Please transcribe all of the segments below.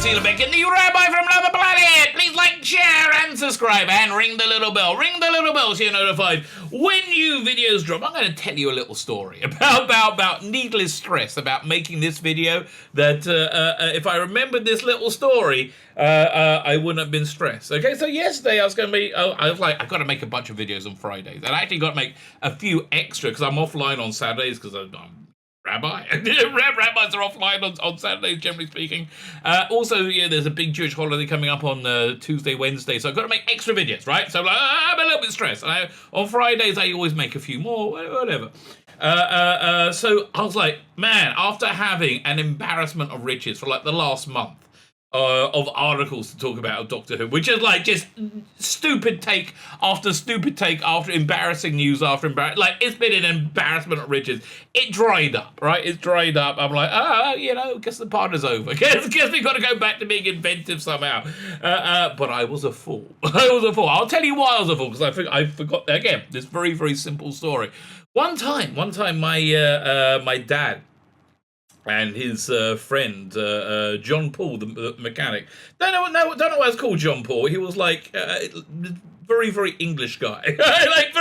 Tzvi Lebetkin, the Rabbi from another planet. Please like, share, and subscribe, and ring the little bell. Ring the little bell so you're notified when new videos drop. I'm going to tell you a little story about needless stress about making this video. That if I remembered this little story, I wouldn't have been stressed. Okay, so yesterday I was like, I've got to make a bunch of videos on Fridays, and I actually got to make a few extra because I'm offline on Saturdays because I'm Rabbi. Rabbis are offline on Saturdays, generally speaking. Also, there's a big Jewish holiday coming up on Tuesday, Wednesday, so I've got to make extra videos, right? So I'm a little bit stressed. On Fridays, I always make a few more, whatever. So I was like, man, after having an embarrassment of riches for like the last month, of articles to talk about Doctor Who, which is like just stupid take after embarrassing news after embarrassing, like it's been an embarrassment of riches. It dried up, right? It's dried up. I'm like, guess the party's over. Guess we got to go back to being inventive somehow. But I was a fool. I'll tell you why I was a fool, because I forgot again this very, very simple story. One time, my dad and his friend John Paul, the mechanic. Don't know why it's called John Paul. He was like very, very English guy, like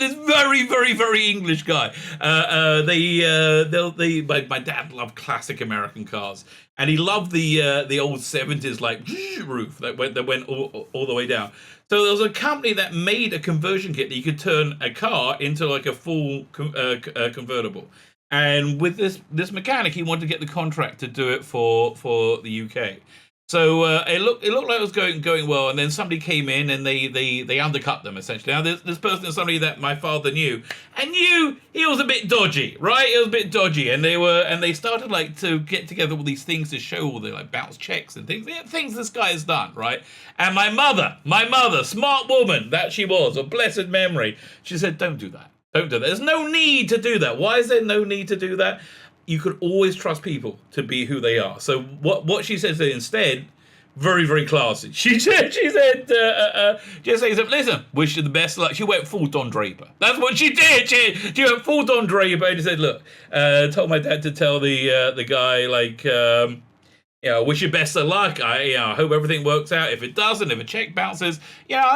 this very, very, very English guy. My dad loved classic American cars, and he loved the old 70s like roof that went all the way down. So there was a company that made a conversion kit that you could turn a car into like a full convertible. And with this mechanic, he wanted to get the contract to do it for the UK. So it looked like it was going well, and then somebody came in and they undercut them essentially. Now this person is somebody that my father knew, and knew he was a bit dodgy, right? It was a bit dodgy, and they started like to get together all these things to show all the like bounce checks and things this guy has done, right? And my mother, smart woman that she was, of blessed memory, she said, "Don't do that. Don't do that. There's no need to do that." Why is there no need to do that? You could always trust people to be who they are. So what she says instead, very, very classy. She said, just say, listen, wish you the best luck. She went full Don Draper. That's what she did. She went full Don Draper, and she said, look, told my dad to tell the guy, like, wish you best of luck. I hope everything works out. If it doesn't, if a check bounces,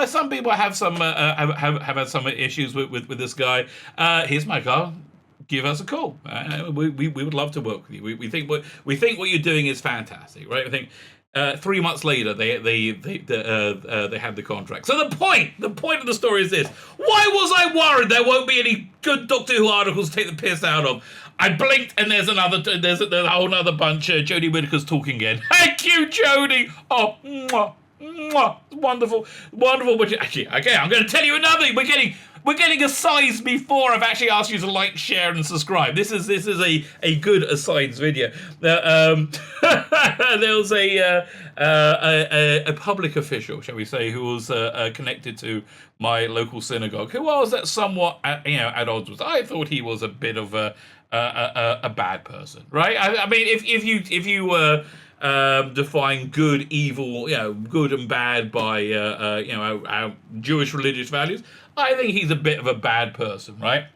some people have some have had some issues with this guy. Here's my car. Give us a call. We would love to work with you. We think what you're doing is fantastic, right? I think 3 months later they had the contract. So the point of the story is this: why was I worried there won't be any good Doctor Who articles to take the piss out of? I blinked and there's a whole other bunch. Jodie Whittaker's talking again. Thank you, Jodie. Oh, mwah, mwah. Wonderful. But actually, okay, I'm going to tell you another thing. We're getting asides before I've actually asked you to like, share, and subscribe. This is a good asides video. There was a public official, shall we say, who was connected to my local synagogue, who was somewhat at odds with. I thought he was a bit of a bad person, right? I mean, if you define good, evil, good and bad by our Jewish religious values, I think he's a bit of a bad person, right?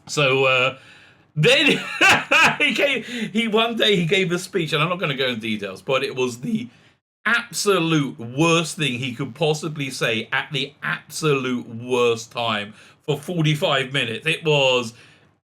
So then one day he gave a speech, and I'm not going to go into details, but it was the absolute worst thing he could possibly say at the absolute worst time for 45 minutes. It was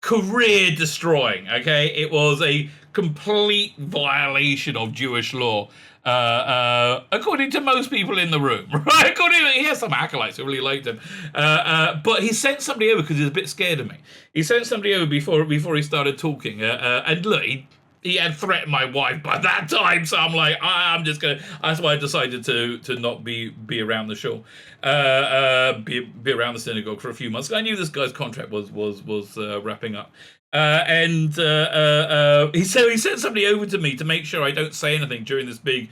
career destroying, okay? It was a complete violation of Jewish law, according to most people in the room, right? He has some acolytes who really liked him, but he sent somebody over because he was a bit scared of me. He sent somebody over before he started talking, and look, he had threatened my wife by that time, so I'm like, I'm just gonna. That's why I decided to not be around the show, be around the synagogue for a few months. I knew this guy's contract was wrapping up, and he sent somebody over to me to make sure I don't say anything during this big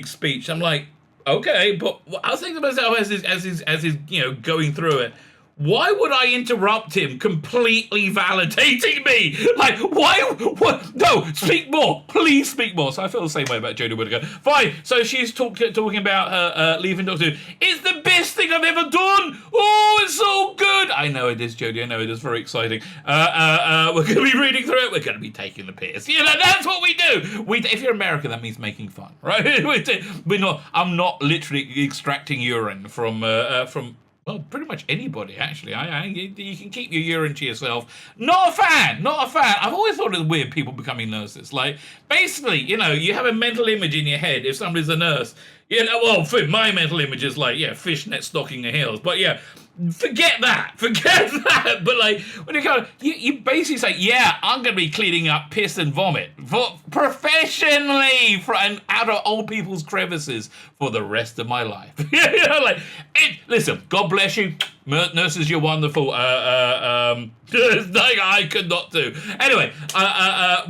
speech. I'm like, okay, but I was thinking to myself as he's going through it. Why would I interrupt him completely validating me? Like, why? What? No, speak more. Please speak more. So I feel the same way about Jodie Whittaker. Fine. So she's talking about her leaving Doctor Who. It's the best thing I've ever done. Oh, it's so good. I know it is, Jodie. I know it is very exciting. We're going to be reading through it. We're going to be taking the piss. You know, that's what we do. If you're American, that means making fun, right? We're not. I'm not literally extracting urine from. Well, pretty much anybody, actually. You can keep your urine to yourself. Not a fan. I've always thought it was weird, people becoming nurses. Like, basically, you know, you have a mental image in your head if somebody's a nurse. You know, well, my mental image is like, yeah, fishnet stocking and heels. But yeah, forget that. But like, when you basically say, yeah, I'm going to be cleaning up piss and vomit professionally and out of old people's crevices for the rest of my life. You know, like, listen, God bless you. Nurses, you're wonderful. I could not do. Anyway,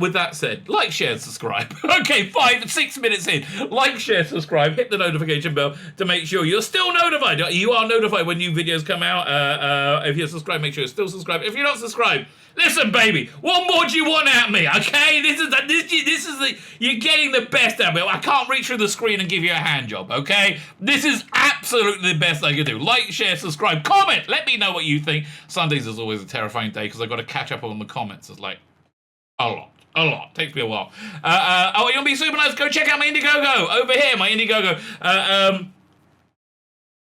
with that said, like, share, subscribe. Okay, 6 minutes in. Like, share, subscribe. Hit the notification bell to make sure you're still notified. You are notified when new videos come out. If you're subscribed, make sure you're still subscribed. If you're not subscribed, listen, baby, what more do you want out of me, okay? This is you're getting the best out of me. I can't reach through the screen and give you a hand job, okay? This is absolutely the best I can do. Like, share, subscribe, comment. Let me know what you think. Sundays is always a terrifying day because I've got to catch up on the comments. It's like a lot. Takes me a while. You want to be super nice? Go check out my Indiegogo over here. My Indiegogo.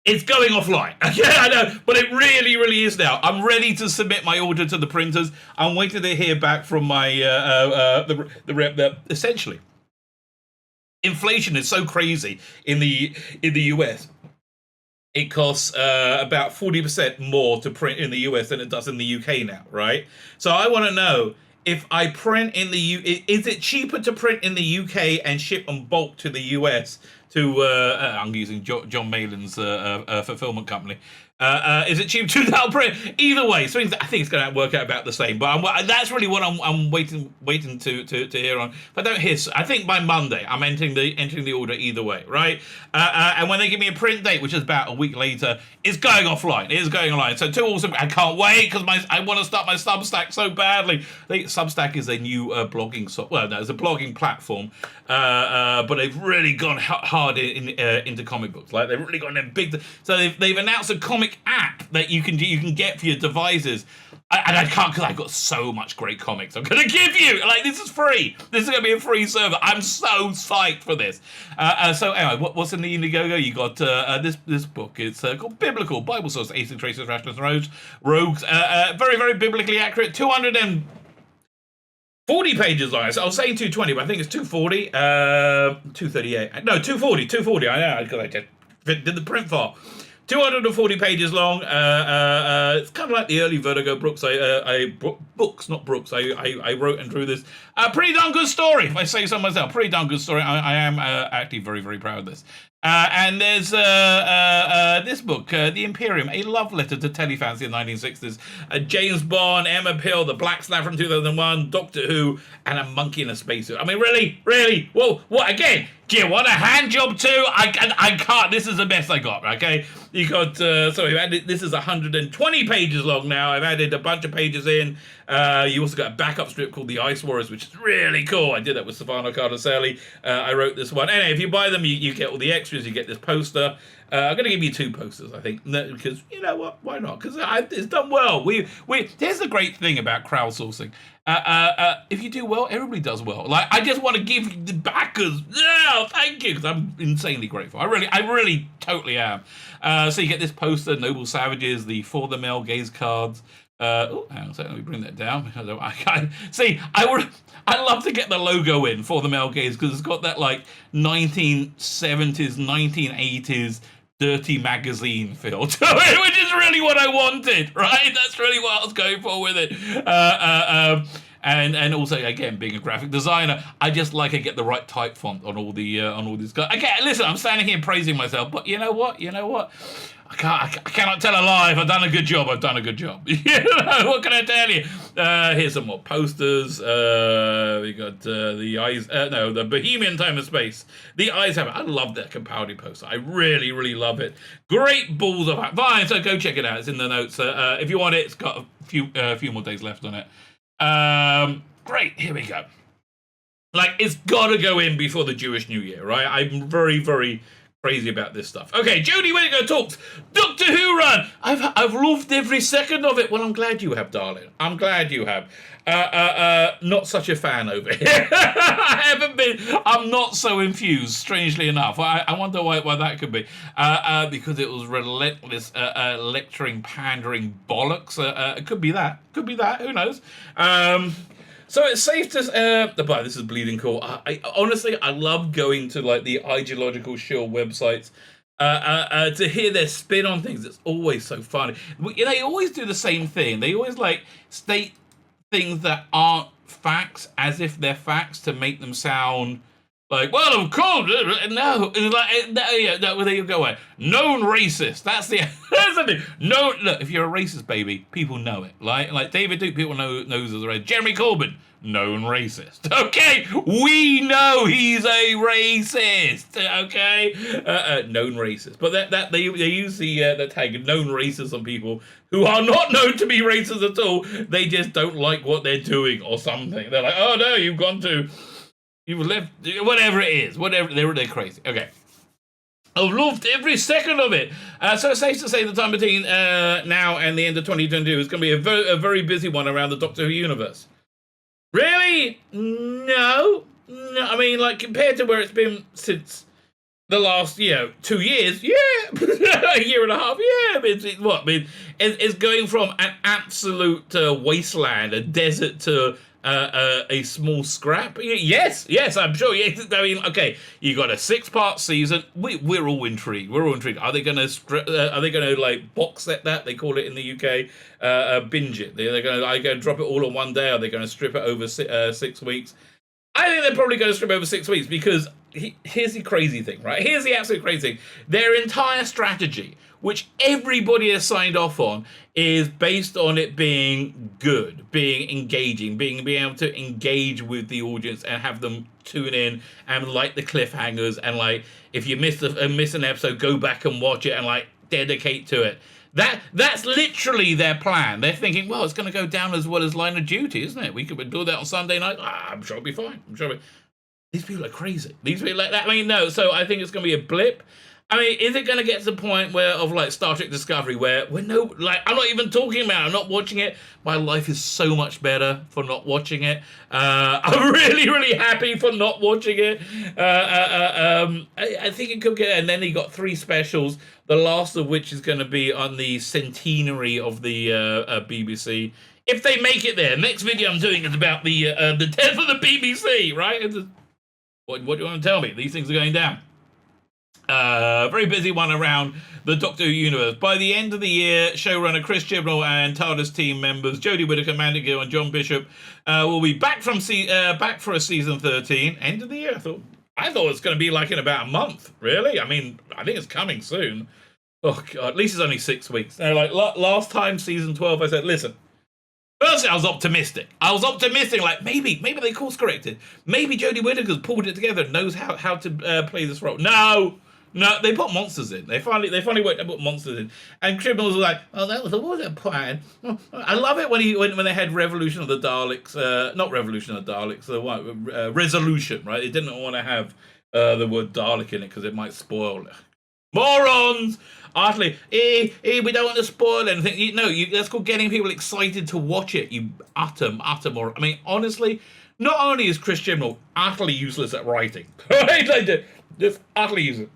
It's going offline. Yeah, I know, but it really, really is now. I'm ready to submit my order to the printers. I'm waiting to hear back from my the rep. Essentially, inflation is so crazy in the US. It costs about 40% more to print in the US than it does in the UK now, right? So I want to know, if I print in the is it cheaper to print in the UK and ship on bulk to the US to I'm using John Malin's fulfillment company. Is it cheap to now print? Either way, so I think it's going to work out about the same. But that's really what I'm waiting to hear on. If I don't hear, I think by Monday I'm entering the order either way, right? And when they give me a print date, which is about a week later, it's going offline. It is going online. So too awesome! I can't wait because I want to start my Substack so badly. Substack is a new blogging it's a blogging platform, but they've really gone hard into comic books. Like, they've really gone in big. So they've announced a comic app that you can get for your devices. I can't, because I've got so much great comics I'm going to give you. Like, this is free. This is going to be a free server. I'm so psyched for this. So anyway, what's in the Indiegogo? You got this book. It's called Biblical Bible Source, Aces, Traces, Rationalists, Rogues. Very, very biblically accurate. 240 pages long. So I was saying 220, but I think it's 240. 238. No, 240. I know, because I just did the print file. 240 pages long. It's kind of like the early Vertigo books. Books, not Brooks. I wrote and drew this. Pretty darn good story, if I say so myself. Pretty darn good story. I am actually very, very proud of this. And there's this book, The Imperium, a love letter to telefans in the 1960s. James Bond, Emma Pill, The Black Snap from 2001, Doctor Who, and a monkey in a spacesuit. I mean, really? Well, what again? Do you want a hand job too? I can't. This is the best I got. Okay, you got. This is 120 pages long now. I've added a bunch of pages in. You also got a backup strip called The Ice Warriors, which is really cool. I did that with Stefano Cardoselli. I wrote this one. Anyway, if you buy them, you get all the extras. You get this poster. I'm going to give you 2 posters, I think, because you know what? Why not? Because it's done well. Here's the great thing about crowdsourcing. If you do well, everybody does well. Like, I just want to give the backers, thank you, because I'm insanely grateful. I really totally am. So you get this poster, Noble Savages, the For the Male Gaze cards. Hang on a second, let me bring that down. I'd love to get the logo in For the Male Gaze, because it's got that like 1970s, 1980s dirty magazine feel to it, which is really what I wanted, right? That's really what I was going for with it. And also, again, being a graphic designer, I just like to get the right type font on all these guys. Again, listen, I'm standing here praising myself, but you know what? I cannot tell a lie. If I've done a good job, I've done a good job. You know, what can I tell you? Here's some more posters. We got the Bohemian Time and Space. The Eyes Have It. I love that Capaldi poster. I really, really love it. Great balls of it. Fine, so go check it out. It's in the notes. If you want it, it's got a few more days left on it. Great, here we go. Like, it's gotta go in before the Jewish New Year, right? I'm very, very crazy about this stuff. Okay, Jodie Whittaker talks Doctor Who run. I've loved every second of it. Well, I'm glad you have, darling. I'm glad you have. Not such a fan over here. I haven't been. I'm not so infused, strangely enough. I wonder why that could be. Because it was relentless, lecturing, pandering bollocks. It could be that. Could be that. Who knows? So it's safe to but this is bleeding cool. I honestly, I love going to like the ideological shill websites to hear their spin on things. It's always so funny. They always do the same thing. They always like state things that aren't facts as if they're facts to make them sound like, well, of course, no, there you go. Known racist. That's the thing. No, look, if you're a racist, baby, people know it. Like David Duke, people knows as a racist. Jeremy Corbyn, known racist. Okay, we know he's a racist. Okay, known racist. But that they use the tag known racist on people who are not known to be racist at all. They just don't like what they're doing or something. They're like, oh no, you've left, whatever it is, whatever, they're crazy. Okay. I've loved every second of it. So it's safe to say the time between now and the end of 2022 is going to be a very busy one around the Doctor Who universe. Really? No. I mean, like, compared to where it's been since the last, 2 years, yeah. A year and a half, yeah. It's going from an absolute wasteland, a desert, to a small scrap. Yes, I'm sure. Yes, I mean, okay, you got a 6-part season. We're all intrigued. Are they gonna like box set that? They call it in the UK, binge it. Are they gonna drop it all on one day? Are they gonna strip it over 6 weeks? I think they're probably going to strip over 6 weeks because here's the crazy thing, right? Here's the absolute crazy thing. Their entire strategy, which everybody has signed off on, is based on it being good, being engaging, being able to engage with the audience and have them tune in and like the cliffhangers, and like if you miss an episode, go back and watch it and like dedicate to it. That's literally their plan. They're thinking, well, it's going to go down as well as Line of Duty, isn't it? We could do that on Sunday night. I'm sure it'll be fine. These people are crazy. These people like that. I mean, no. So I think it's going to be a blip. I mean, is it going to get to the point of like Star Trek Discovery where I'm not even talking about it, I'm not watching it. My life is so much better for not watching it. I'm really, really happy for not watching it. I think it could get, and then he got 3 specials, the last of which is going to be on the centenary of the BBC. If they make it there, next video I'm doing is about the death of the BBC, right? What do you want to tell me? These things are going down. Very busy one around the Doctor Who universe. By the end of the year, showrunner Chris Chibnall and TARDIS team members Jodie Whittaker, Amanda Gill, and John Bishop will be back for a season 13. End of the year. I thought it was going to be like in about a month. Really? I mean, I think it's coming soon. Oh God, at least it's only 6 weeks. Now, like last time, season 12, I said, listen. First, I was optimistic. Like maybe they course corrected. Maybe Jodie Whittaker's pulled it together and knows how to play this role. No, they put monsters in. They finally worked out put monsters in. And Criminals were like, oh, what was that plan? I love it when they had Revolution of the Daleks. Not Revolution of the Daleks. Resolution, right? They didn't want to have the word Dalek in it because it might spoil it. Morons! Utterly, we don't want to spoil anything. That's called getting people excited to watch it. You utter moron. I mean, honestly, not only is Chris Chibnall utterly useless at writing, right? Just utterly useless.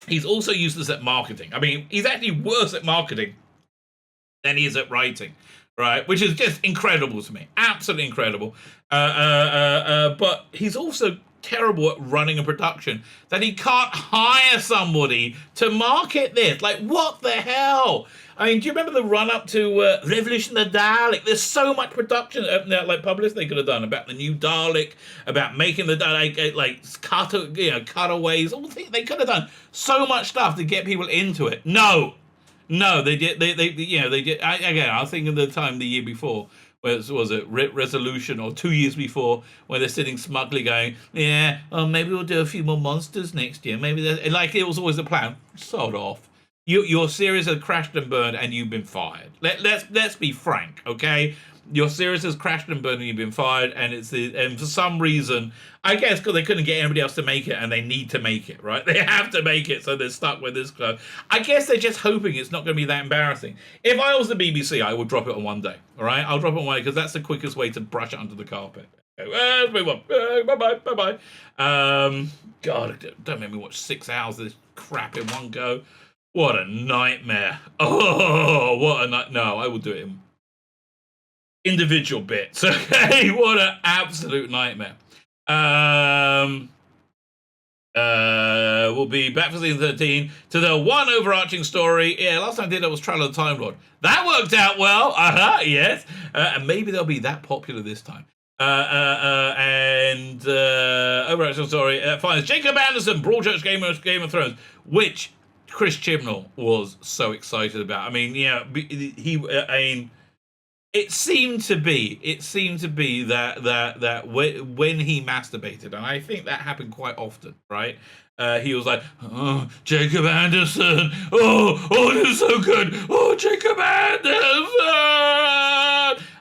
He's also useless at marketing. I mean, he's actually worse at marketing than he is at writing, right? Which is just incredible to me. Absolutely incredible. But he's also terrible at running a production that he can't hire somebody to market this. Like, what the hell? I mean, do you remember the run-up to Revolution of the Dalek? There's so much production, like publicity they could have done about the new Dalek, about making the Dalek, like cutaways. All things they could have done so much stuff to get people into it. No, they did. They did. I was thinking of the time the year before. Was it Resolution, or 2 years before, where they're sitting smugly going, yeah, maybe we'll do a few more monsters next year. Maybe like it was always the plan. Sod off. Your series has crashed and burned, and you've been fired. Let's be frank, okay? your series has crashed and burned and you've been fired, and for some reason, I guess because they couldn't get anybody else to make it and they need to make it, right? They have to make it, so they're stuck with this club. I guess they're just hoping it's not going to be that embarrassing. If I was the BBC, I would drop it on one day, all right? I'll drop it on one day because that's the quickest way to brush it under the carpet. Let's move on. Bye-bye. God, don't make me watch 6 hours of this crap in one go. What a nightmare. Oh, what a night. No, I will do it in individual bits. Okay, what an absolute nightmare. We'll be back for season 13 to the one overarching story. Yeah, last time I did that was Trial of the Time Lord. That worked out well. Yes. And maybe they'll be that popular this time. Overarching story finds Jacob Anderson, Broadchurch Game of Thrones, which Chris Chibnall was so excited about. I mean, yeah, it seemed to be that when he masturbated, and I think that happened quite often, right? He was like, "Oh, Jacob Anderson, oh, this is so good, oh, Jacob Anderson."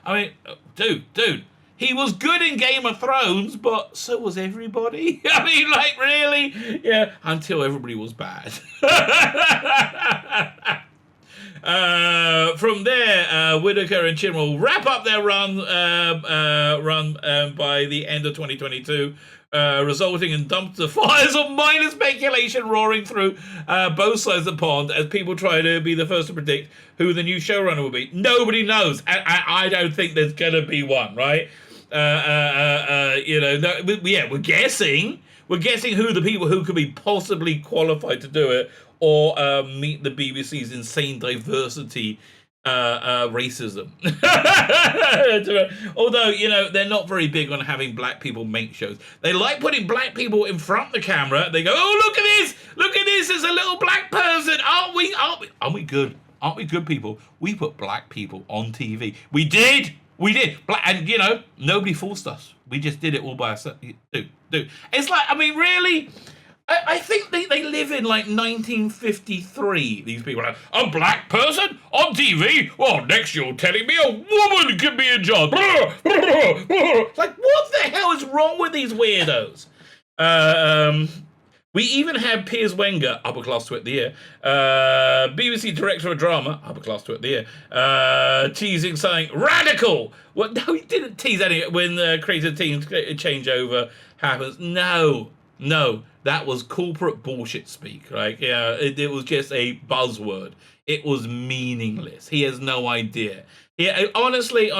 I mean, dude. He was good in Game of Thrones, but so was everybody. I mean, like, really? Yeah, until everybody was bad. From there, Whittaker and Chibnall will wrap up their run by the end of 2022, resulting in dumpster fires of minor speculation roaring through both sides of the pond as people try to be the first to predict who the new showrunner will be. Nobody knows. I don't think there's going to be one, right? We're guessing. We're guessing who the people who could be possibly qualified to do it, or meet the BBC's insane diversity racism. Although, they're not very big on having black people make shows. They like putting black people in front of the camera. They go, "Oh, look at this, there's a little black person. Aren't we good? Aren't we good people? We put black people on TV. We did. And, nobody forced us. We just did it all by ourselves. Dude. It's like, I mean, really? I think they live in, like, 1953. These people are like, "A black person on TV? Well, next you're telling me a woman can be in charge." Like, what the hell is wrong with these weirdos? We even had Piers Wenger, upper class twit of the year, BBC Director of Drama, upper class twit of the year, teasing something radical. Well, no, he didn't tease any when the creative team changeover happens. No, that was corporate bullshit speak. Like, it was just a buzzword. It was meaningless. He has no idea. Honestly,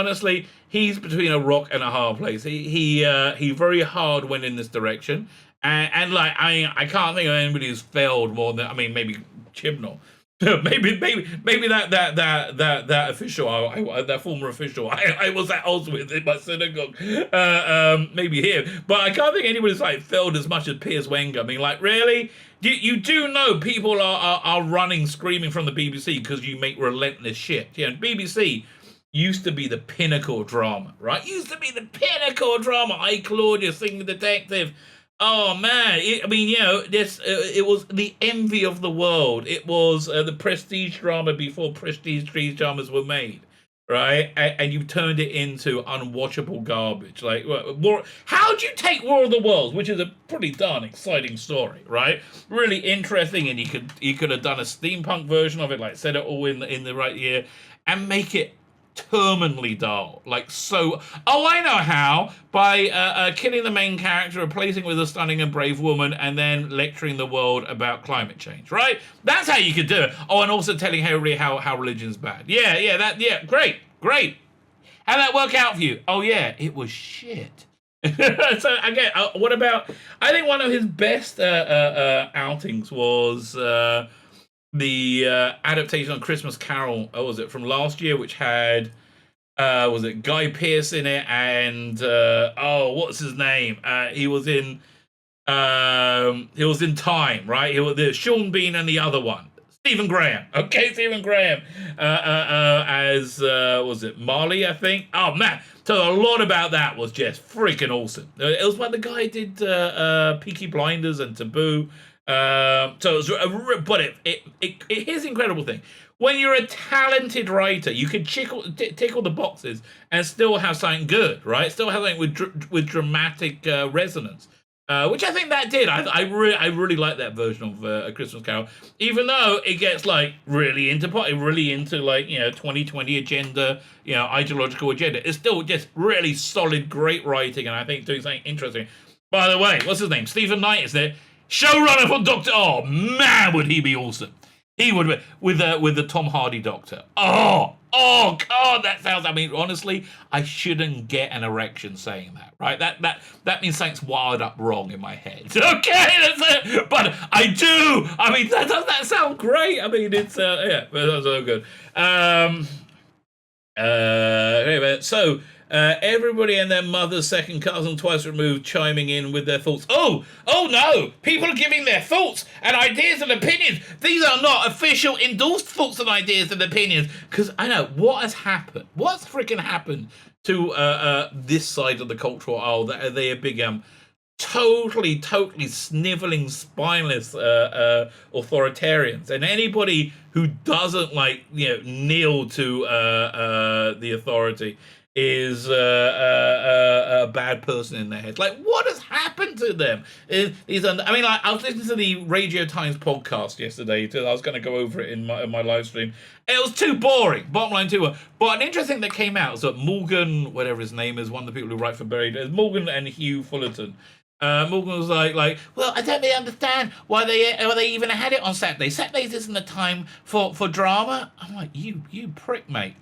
he's between a rock and a hard place. He very hard went in this direction. And I can't think of anybody who's failed more than, maybe Chibnall. maybe that official, that former official I was at odds with in my synagogue. Maybe him. But I can't think anybody's failed as much as Piers Wenger. I mean, like, really? You do know people are running, screaming from the BBC because you make relentless shit. BBC used to be the pinnacle of drama, right? I, Claudia, Singing Detective. Oh man! It was the envy of the world. It was the prestige drama before prestige dramas were made, right? And you turned it into unwatchable garbage. Like, how'd you take War of the Worlds, which is a pretty darn exciting story, right? Really interesting, and you could have done a steampunk version of it, like set it all in the right year, and make it terminally dull. Like, so, I know how, by killing the main character, replacing with a stunning and brave woman, and then lecturing the world about climate change, right? That's how you could do it. And also telling everybody how religion's bad. Great. How'd that work out for you? Oh yeah, it was shit. So again, what about, I think one of his best outings was the adaptation of Christmas Carol, was it from last year, which had was it Guy Pearce in it, and what's his name? He was in Time, right? He was Sean Bean and the other one, Stephen Graham. Okay, Stephen Graham as was it Marley? I think. Oh man, so a lot about that was just freaking awesome. It was when the guy did Peaky Blinders and Taboo. So it was, but here's the incredible thing: when you're a talented writer, you can tick all the boxes and still have something good, right? Still have something with dramatic resonance. Which I think that did. I really like that version of A Christmas Carol, even though it gets like really into 2020 agenda, ideological agenda. It's still just really solid, great writing, and I think doing something interesting. By the way, what's his name? Stephen Knight is there, showrunner for Doctor. Oh man, would he be awesome? He would be with the Tom Hardy Doctor. Oh God, that sounds. I mean, honestly, I shouldn't get an erection saying that, right? That means something's wired up wrong in my head. Okay, that's it. But I do. I mean, does that sound great? I mean, it's yeah, that's so good. Anyway, so. Everybody and their mother's second cousin twice removed chiming in with their thoughts. Oh no! People are giving their thoughts and ideas and opinions. These are not official endorsed thoughts and ideas and opinions. Because I know what has happened. What's freaking happened to this side of the cultural aisle? That they are big totally sniveling, spineless authoritarians, and anybody who doesn't kneel to the authority is a bad person in their head. Like, what has happened to them? I was listening to the Radio Times podcast yesterday. I was going to go over it in my live stream. It was too boring. Bottom line, too boring. But an interesting thing that came out is that Morgan, whatever his name is, one of the people who write for Buried, is Morgan and Hugh Fullerton. Morgan was like, well, I don't really understand why they even had it on Saturday. Saturdays isn't the time for drama. I'm like, you prick, mate.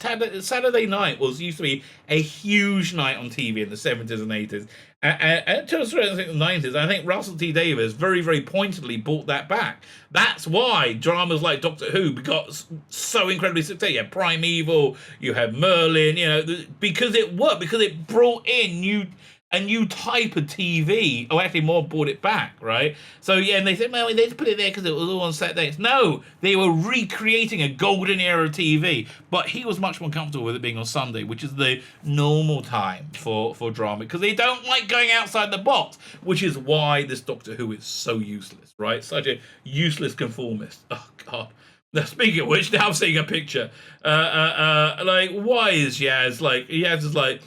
Saturday night used to be a huge night on TV in the 70s and 80s. And to a certain extent, the 90s, I think Russell T Davies very, very pointedly brought that back. That's why dramas like Doctor Who got so incredibly successful. You had Primeval, you had Merlin, because it worked, because it brought in a new type of TV. Oh, actually, more brought it back, right? So, yeah, and they said, well, they just put it there because it was all on Saturdays. No, they were recreating a golden era of TV, but he was much more comfortable with it being on Sunday, which is the normal time for drama, because they don't like going outside the box, which is why this Doctor Who is so useless, right? Such a useless conformist. Oh, God. Now, speaking of which, now I'm seeing a picture. Why is Yaz Yaz is like,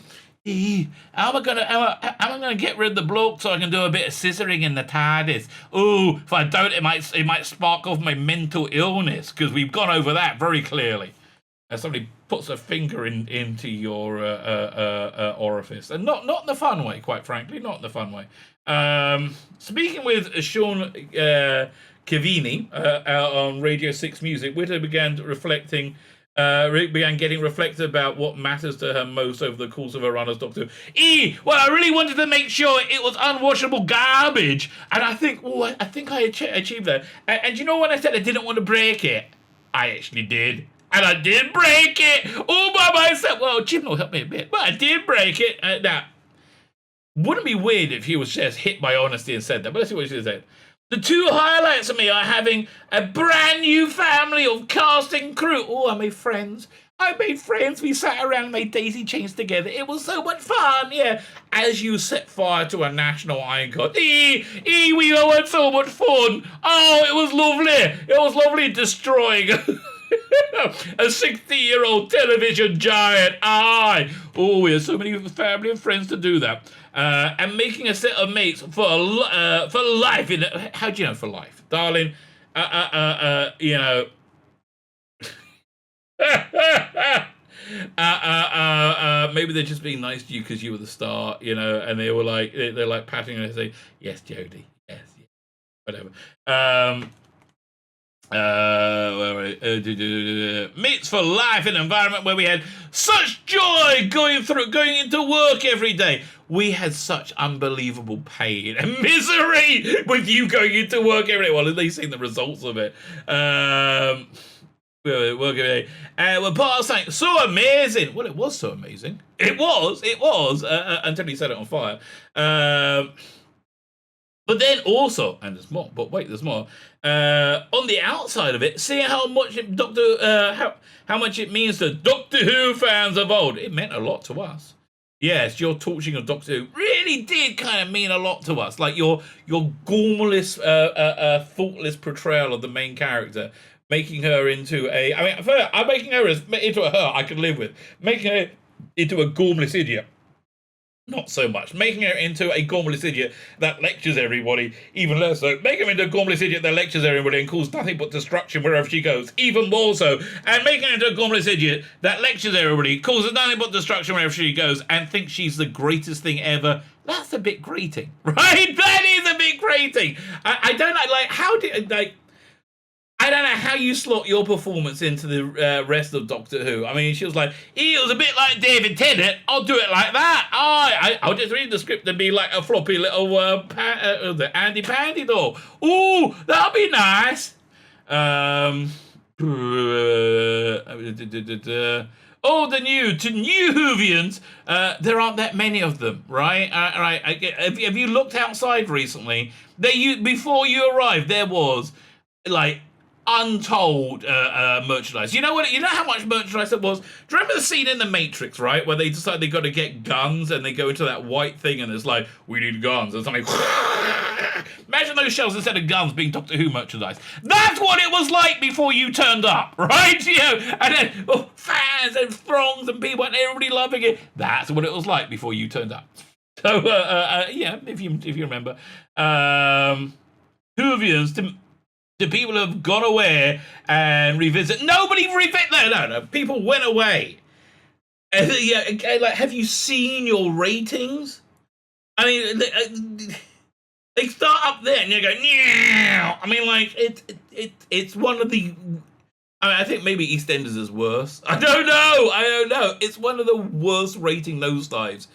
how am I gonna get rid of the bloke so I can do a bit of scissoring in the TARDIS? Oh, if I don't, it might spark off my mental illness, because we've gone over that very clearly. As somebody puts a finger into your orifice, and not in the fun way, quite frankly, not in the fun way. Speaking with Sean Cavini on Radio 6 Music, Whittaker began getting reflective about what matters to her most over the course of her run as Doctor Who. Well, I really wanted to make sure it was unwashable garbage, and I think I achieved that. And you know when I said I didn't want to break it? I actually did. And I did break it all by myself. Well, Jim will help me a bit, but I did break it. Now, wouldn't it be weird if he was just hit by honesty and said that? But let's see what she said. The two highlights of me are having a brand new family of casting crew. Oh, I made friends. We sat around and made daisy chains together. It was so much fun, yeah. As you set fire to a national icon. We all had so much fun. Oh, it was lovely. It was lovely destroying a 60-year-old television giant. Oh, we had so many family and friends to do that. And making a set of mates for life. How do you know for life? Darling, maybe they're just being nice to you because you were the star, and they were like, they're like patting her and say, yes, Jodie, yes, whatever. Mates for life in an environment where we had such joy going into work every day. We had such unbelievable pain and misery with you going into work every day. Well, at least seeing the results of it. We're part of something so amazing. Well, it was so amazing. It was until he set it on fire. But then also, and there's more, but wait, there's more. On the outside of it, see how much how much it means to Doctor Who fans of old. It meant a lot to us. Yes, your torching of Doctor Who really did kind of mean a lot to us. Like your gormless, thoughtless portrayal of the main character making her into a. I mean, for, I'm making her into a her I could live with. Making her into a gormless idiot. Not so much. Making her into a gormless idiot that lectures everybody, even less so. Making her into a gormless idiot that lectures everybody and causes nothing but destruction wherever she goes, even more so. And making her into a gormless idiot that lectures everybody, causes nothing but destruction wherever she goes, and thinks she's the greatest thing ever. That's a bit grating, right? That is a bit grating. I don't like how do like. I don't know how you slot your performance into the rest of Doctor Who. I mean, she was like, he was a bit like David Tennant. I'll do it like that. I'll just read the script and be like a floppy little the Andy Pandy doll. Ooh, that'll be nice. The new Whovians. There aren't that many of them, right? Right. Have you looked outside recently? Before you arrived, there was like untold merchandise. You know what? You know how much merchandise it was? Do you remember the scene in The Matrix, right, where they decide they got to get guns and they go into that white thing and it's like, we need guns, and something. Imagine those shelves instead of guns being Doctor Who merchandise. That's what it was like before you turned up, right? You know, and then fans and throngs and people and everybody loving it. That's what it was like before you turned up. So yeah, if you remember, Whovians the people have gone away and revisit. Nobody revisit. No. People went away. Yeah, like, have you seen your ratings? I mean, they start up there and you go, yeah. I mean, like it's one of the. I mean, I think maybe EastEnders is worse. I don't know. It's one of the worst rating nosedives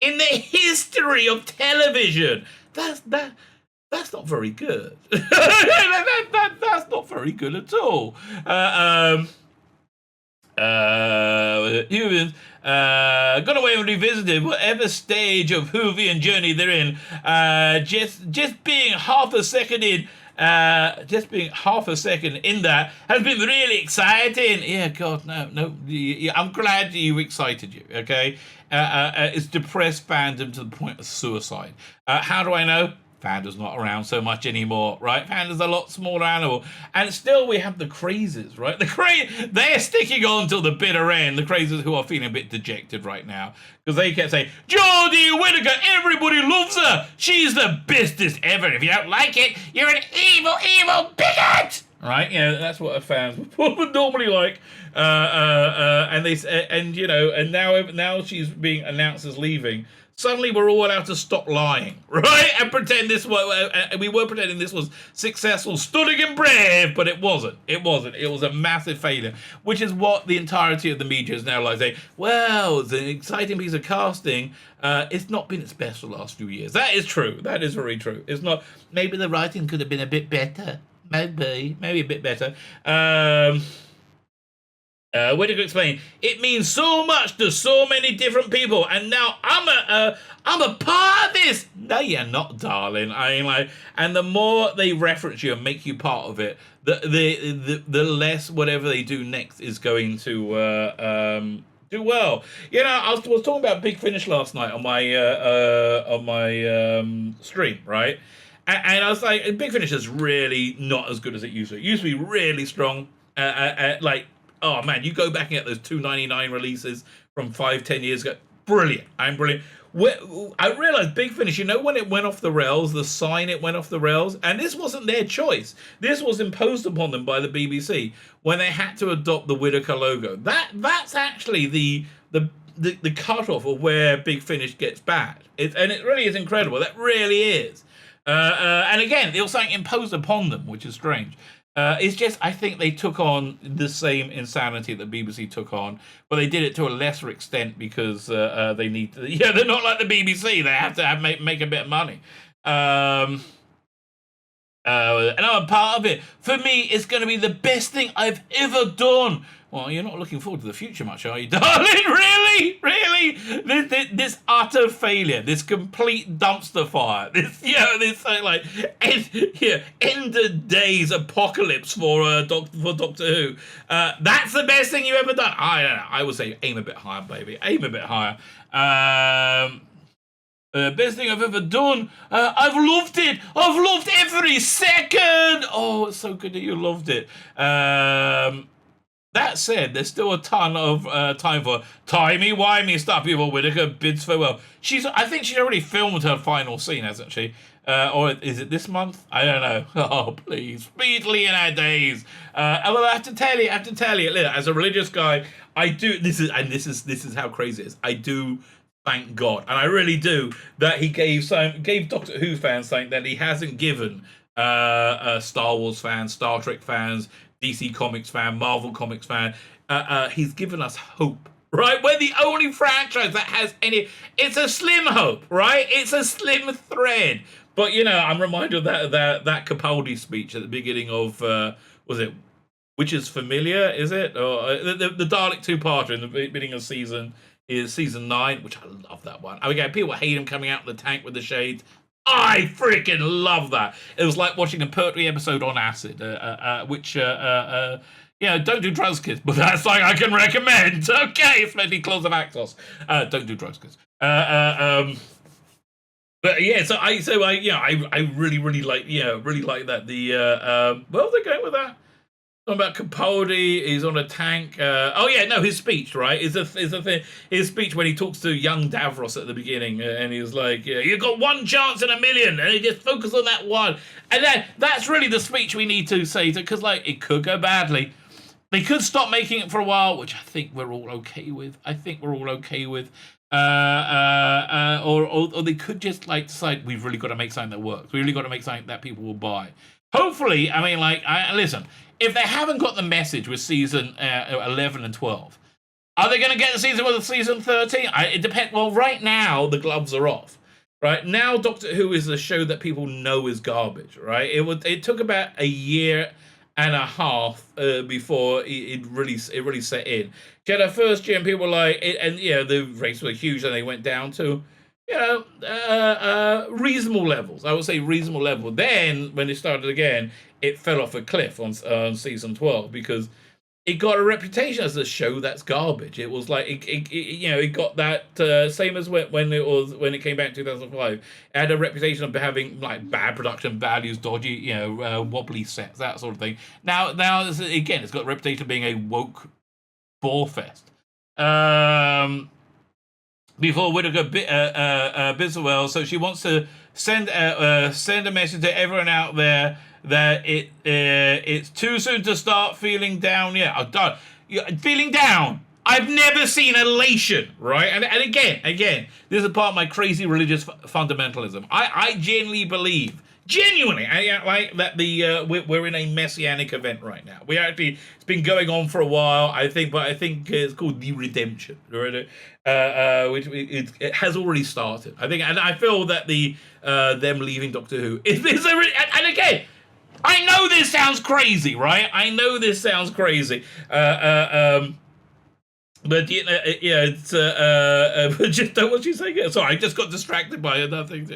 in the history of television. That's not very good. That's not very good at all. Humans gone away and revisited whatever stage of Whovian journey they're in. Just being half a second in. Just being half a second in that has been really exciting. Yeah, God, no. Yeah, I'm glad you excited you. Okay, it's depressed fandom to the point of suicide. How do I know? Fandom's not around so much anymore, right? Fandom's a lot smaller animal. And still we have the crazes, right? They're sticking on till the bitter end, the crazes who are feeling a bit dejected right now. Because they kept saying, Jodie Whittaker, everybody loves her. She's the bestest ever. If you don't like it, you're an evil, evil bigot! Right? You know, that's what fans would normally like. And now she's being announced as leaving. Suddenly we're all allowed to stop lying, right? And pretend we were pretending this was successful, stunning and brave, but it wasn't. It was a massive failure, which is what the entirety of the media is now like saying, well, it's an exciting piece of casting. It's not been its best for the last few years. That is true. That is very true. It's not, maybe the writing could have been a bit better. Maybe a bit better. Whittaker explained, it means so much to so many different people, and now I'm a part of this. No, you're not, darling. I mean, like, and the more they reference you and make you part of it, the less whatever they do next is going to do well. You know, I was talking about Big Finish last night on my stream, right? And I was like, Big Finish is really not as good as it used to. It used to be really strong, like. Oh man, you go back and get those $2.99 releases from 5-10 years ago. Brilliant. I'm brilliant. I realized Big Finish, you know, when it went off the rails, the sign it went off the rails, and this wasn't their choice. This was imposed upon them by the BBC when they had to adopt the Whittaker logo. That's actually the cutoff of where Big Finish gets bad. And it really is incredible. That really is. And again, it was something imposed upon them, which is strange. It's just, I think they took on the same insanity that BBC took on, but they did it to a lesser extent because they need to. Yeah, they're not like the BBC. They have to make a bit of money. And I'm a part of it. For me, it's going to be the best thing I've ever done. Well, you're not looking forward to the future much, are you, darling? Really? This utter failure, this complete dumpster fire, this end of days apocalypse for Doctor Who. That's the best thing you've ever done. I don't know. I would say aim a bit higher, baby. Aim a bit higher. Best thing I've ever done. I've loved it. I've loved every second. Oh, it's so good that you loved it. That said, there's still a ton of time for timey-wimey stuff before Whittaker bids farewell. I think she's already filmed her final scene, hasn't she? Or is it this month? I don't know. Oh, please, speedily in our days. Well, I have to tell you, as a religious guy, I do. This is how crazy it is. I do thank God, and I really do, that he gave Doctor Who fans something that he hasn't given Star Wars fans, Star Trek fans, DC Comics fan, Marvel Comics fan. He's given us hope, right? We're the only franchise that has any. It's a slim hope, right? It's a slim thread. But I'm reminded of that Capaldi speech at the beginning of was it Witches Familiar? Is it or the Dalek two-parter in the beginning of season 9, which I love that one. Again, people hate him coming out of the tank with the shades. I freaking love that. It was like watching a Pertwee episode on acid, which, don't do drugs, kids, but that's like I can recommend. Okay, Fleddy Claws of Actos. Don't do drugs, kids. But yeah, so I really like that. Where are they going with that? Talking about Capaldi, he's on a tank. His speech, right? Is a thing. His speech when he talks to young Davros at the beginning, and he's like, "You've got one chance in a million, and you just focus on that one." And that's really the speech we need to say, because it could go badly. They could stop making it for a while, which I think we're all okay with. Or they could just decide we've really got to make something that works. We really got to make something that people will buy. Hopefully, listen. If they haven't got the message with season 11 and 12, are they going to get the season with season 13? It depends. Well, right now, the gloves are off. Right now, Doctor Who is a show that people know is garbage, right? It took about a year and a half before it really set in. She had her first year, and people were like, the rates were huge, and they went down to reasonable levels. I would say reasonable level. Then, when it started again, it fell off a cliff on season 12 because it got a reputation as a show that's garbage. It was like it got that same as when it came back in 2005. It had a reputation of having bad production values, dodgy, wobbly sets, that sort of thing. Now again, it's got a reputation of being a woke bore fest. Before Whittaker bids farewell, so she wants to send a message to everyone out there that it's too soon to start feeling down. Feeling down. I've never seen elation, right? And again, this is part of my crazy religious fundamentalism. I genuinely believe, that we're in a messianic event right now. It's been going on for a while, I think it's called the redemption, right? Which it has already started, I think, and I feel that them leaving Doctor Who is and again, I know this sounds crazy, right? But it's just don't what you say. Sorry, I just got distracted by another thing.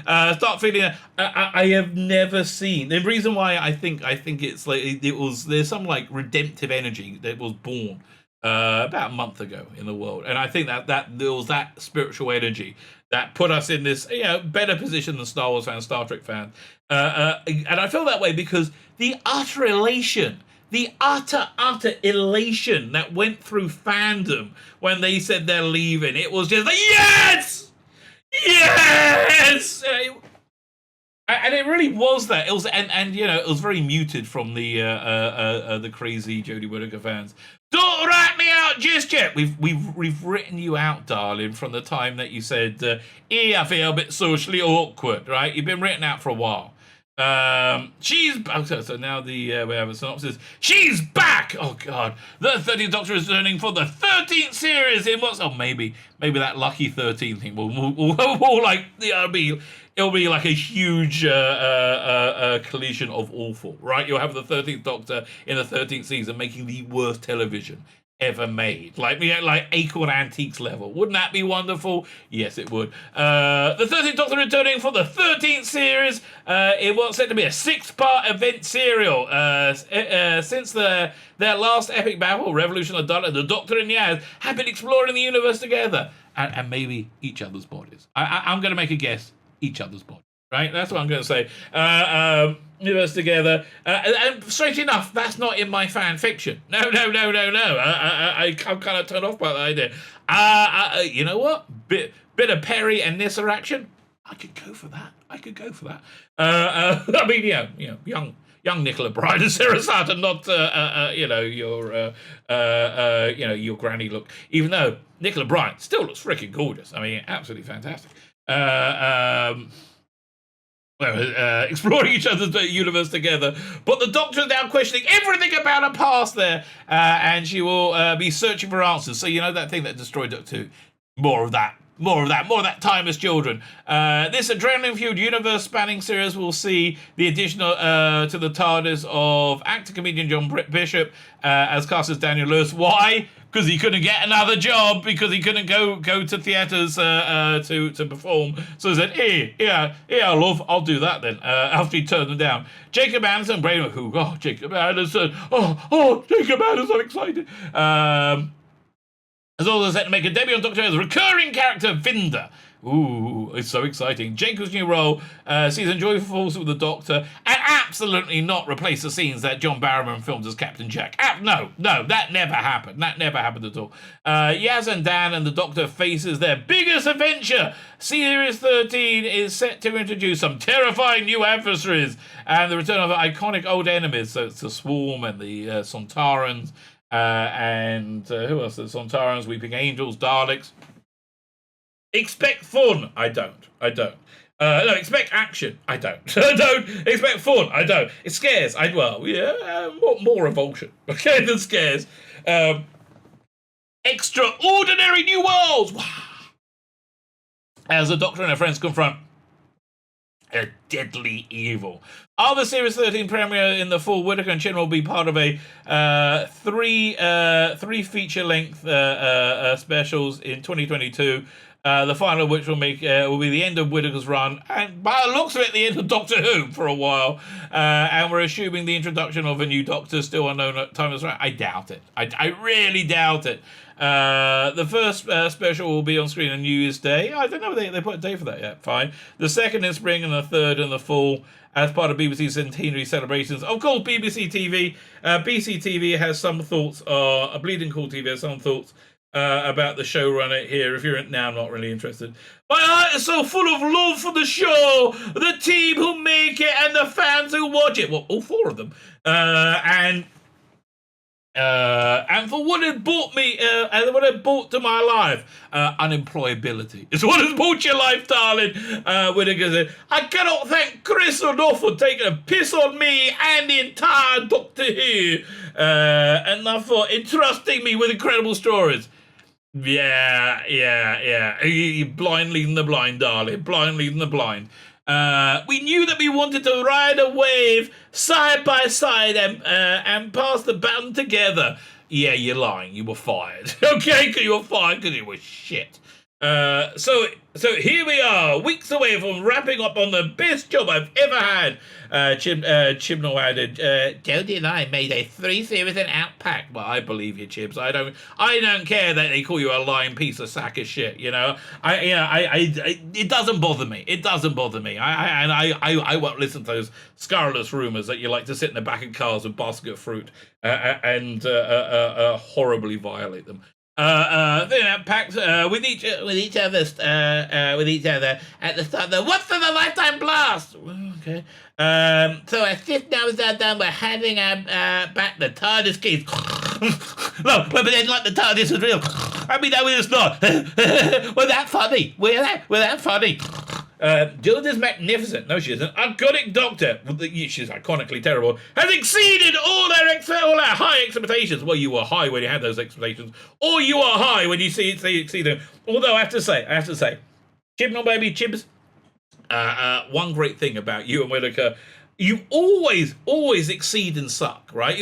Start feeling. I have never seen the reason why I think it's there's some redemptive energy that was born about a month ago in the world, and I think that there was that spiritual energy that put us in this better position than Star Wars fans, Star Trek fans, and I feel that way because the utter elation that went through fandom when they said they're leaving. It was just like, yes! And it really was that. It was, and it was very muted from the crazy Jodie Whittaker fans. Don't write me out just yet. We've written you out, darling, from the time that you said, I feel a bit socially awkward, right? You've been written out for a while. So now we have a synopsis. She's back! Oh god. The 13th Doctor is returning for the 13th series in maybe that lucky 13 thing will it'll be like a huge collision of awful, right? You'll have the 13th Doctor in the 13th season making the worst television ever made, like Acorn Antiques level. Wouldn't that be wonderful? Yes, it would. The 13th Doctor returning for the 13th series. It was said to be a 6-part event serial. Since their last epic battle, Revolution of Dalek, the Doctor and Yaz have been exploring the universe together. and maybe each other's bodies. I'm going to make a guess, each other's bodies. Right, that's what I'm going to say. Universe together, and straight enough, that's not in my fan fiction. No. I'm kind of turned off by that idea. You know what? Bit of Perry and Nissa action. I could go for that. I mean, young Nicola Bryant and Sarah Sarton, not your granny look. Even though Nicola Bryant still looks freaking gorgeous. I mean, absolutely fantastic. Exploring each other's universe together. But the Doctor is now questioning everything about her past there, and she will be searching for answers. So you know that thing that destroyed Doctor Who? More of that time as children. This adrenaline-fueled universe-spanning series will see the addition to the TARDIS of actor-comedian John Bishop as cast as Daniel Lewis. Why? Because he couldn't get another job, because he couldn't go to theatres to perform. So he said, yeah, love, I'll do that then, after he turned them down. Jacob Anderson, Jacob Anderson, Jacob Anderson, I'm excited. As also set to make a debut on Doctor Who as a recurring character, Vinda. Ooh, it's so exciting. Jacob's new role sees a joyful force with the Doctor, and absolutely not replace the scenes that John Barrowman filmed as Captain Jack. No, that never happened. That never happened at all. Yaz and Dan and the Doctor faces their biggest adventure. Series 13 is set to introduce some terrifying new adversaries and the return of iconic old enemies. So it's the Swarm and the Sontarans. And who else? The Sontarans, Weeping Angels, Daleks. Expect fun. I don't. No, expect action. I don't. I don't expect fun. I don't. It scares. More revulsion. Okay, than scares. Extraordinary new worlds. As the Doctor and her friends confront a deadly evil. Our Series 13 premiere in the fall, Whittaker and Chin will be part of a three feature-length specials in 2022. The final of which will be the end of Whittaker's run, and by the looks of it, the end of Doctor Who for a while. And we're assuming the introduction of a new Doctor, still unknown at time of I doubt it. I really doubt it. The first special will be on screen on New Year's Day. I don't know if they put a day for that yet. Fine. The second in spring and the third in the fall as part of BBC Centenary celebrations. Of course, BBC TV. BCTV has some thoughts. Bleeding Cool TV has some thoughts about the showrunner here. If you're now, I'm not really interested. My heart is so full of love for the show, the team who make it, and the fans who watch it. Well, all four of them. And for what it brought me, and what it brought to my life, unemployability. It's what has brought your life, darling. Whittaker said, I cannot thank Chris enough for taking a piss on me and the entire Doctor Who, and for entrusting me with incredible stories. Yeah. Blind leading the blind, darling. Blind leading the blind. We knew that we wanted to ride a wave side by side and pass the baton together. Yeah, you're lying. You were fired. Okay, you were fired because you were shit. So here we are, weeks away from wrapping up on the best job I've ever had. Chibnall added, Jodie and I made a 3-series and outpack. Well, I believe you, Chibs. I don't care that they call you a lying piece of sack of shit. You know, it doesn't bother me. It doesn't bother me. I won't listen to those scurrilous rumors that you like to sit in the back of cars with basket of fruit and horribly violate them. Packed with each other at the start. What's in the lifetime blast? Okay. So as this now is done, we're handing back the TARDIS keys. No, but then like the TARDIS is real. I mean, no, it's not. We're that funny. We're that funny. Jodie's magnificent. No, she isn't. Iconic Doctor. She's iconically terrible. Has exceeded all our high expectations. Well, you were high when you had those expectations, or you are high when you see them. Although I have to say, Chibnall baby, Chibs. One great thing about you and Whittaker, you always exceed and suck, right?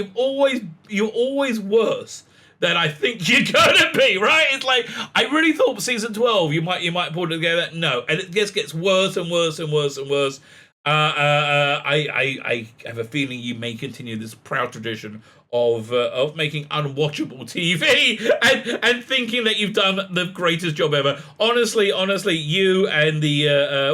You're always worse than I think you're gonna be, right? It's like, I really thought season 12 you might pull it together. No, and it just gets worse and worse and worse and worse. I have a feeling you may continue this proud tradition of making unwatchable TV and thinking that you've done the greatest job ever. Honestly, you and the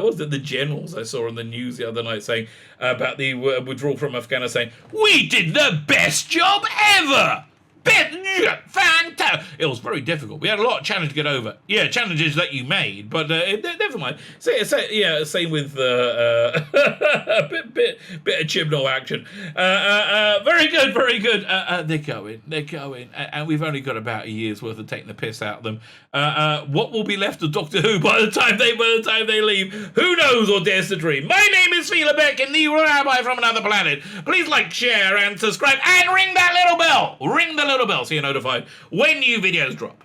what was it, the generals I saw on the news the other night saying about the withdrawal from Afghanistan, we did the best job ever. Fantastic! It was very difficult. We had a lot of challenges to get over. Yeah, challenges that you made, but never mind. Same with a bit of Chibnall action. Very good, very good. They're going, and we've only got about a year's worth of taking the piss out of them. What will be left of Doctor Who by the time they leave? Who knows or dares to dream? My name is Tzvi Lebetkin, the Rabbi from another planet. Please like, share, and subscribe, and ring that little bell. Ring the little bell so you're notified when new videos drop.